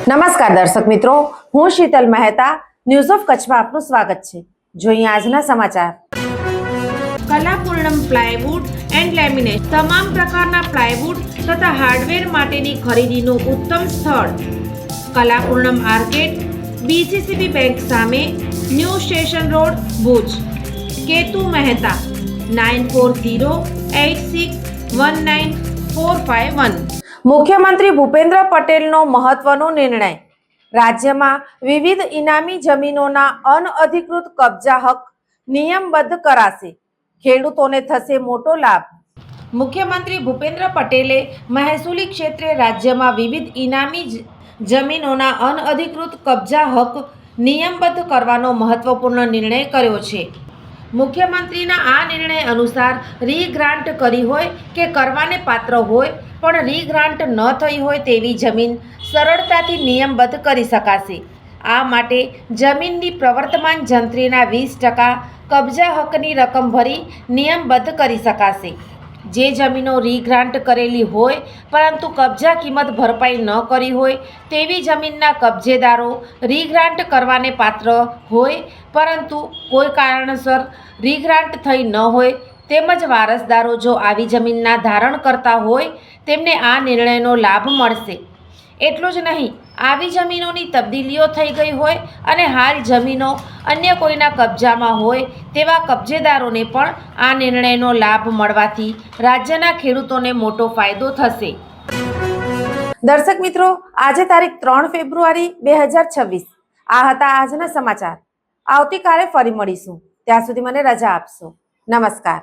નમસ્કાર દર્શક મિત્રો, હું શીતલ મહેતા, ન્યૂઝ ઓફ કચ્છમાં આપનું સ્વાગત છે। જોઈએ આજના સમાચાર। કલાપૂર્ણમ પ્લાયવુડ એન્ડ લેમિનેટ તમામ પ્રકારના પ્લાયવુડ તથા હાર્ડવેર માટેની ખરીદીનું ઉત્તમ સ્થળ કલાપૂર્ણમ આર્કેડ, બીસીસીબી બેંક સામે, new station road, Bhuj. Ketu Mehta 9408619451। મુખ્યમંત્રી ભૂપેન્દ્ર પટેલનો મહત્વનો નિર્ણય। રાજ્યમાં વિવિધ ઇનામી જમીનોના અનઅધિકૃત કબજા હક નિયમબદ્ધ કરાશે। ખેડૂતોને થશે મોટો લાભ। મુખ્યમંત્રી ભૂપેન્દ્ર પટેલે મહેસૂલી ક્ષેત્રે રાજ્યમાં વિવિધ ઇનામી જમીનોના અનઅધિકૃત કબજા હક નિયમબદ્ધ કરવાનો મહત્વપૂર્ણ નિર્ણય કર્યો છે। મુખ્યમંત્રીના આ નિર્ણય અનુસાર રીગ્રાન્ટ કરી હોય કે કરવાને પાત્ર હોય પણ રીગ્રાન્ટ ન થઈ હોય તેવી જમીન સરળતાથી નિયમબદ્ધ કરી શકાશે। આ માટે જમીનની પ્રવર્તમાન જંત્રીના 20% કબજા હકની રકમ ભરી નિયમબદ્ધ કરી શકાશે। જે જમીનો રીગ્રાન્ટ કરેલી હોય પરંતુ કબજા કિંમત ભરપાઈ ન કરી હોય તેવી જમીનના કબજેદારો રીગ્રાન્ટ કરવાને પાત્ર હોય પરંતુ કોઈ કારણસર રીગ્રાન્ટ થઈ ન હોય તેમજ વારસદારો જો આવી જમીનના ધારણ કરતા હોય તેમને આ નિર્ણયનો લાભ મળશે। એટલું જ નહીં, આવી જમીનોની તબદીલીઓ થઈ ગઈ હોય અને હાલ જમીનો અન્ય કોઈના કબજામાં હોય તેવા કબજેદારોને પણ આ નિર્ણયનો લાભ મળવાથી રાજ્યના ખેડૂતોને મોટો ફાયદો થશે। દર્શક મિત્રો, આજે તારીખ 3 ફેબ્રુઆરી 2026 આ હતા આજના સમાચાર। આવતીકાલે ફરી મળીશું, ત્યાં સુધી મને રજા આપશો। નમસ્કાર।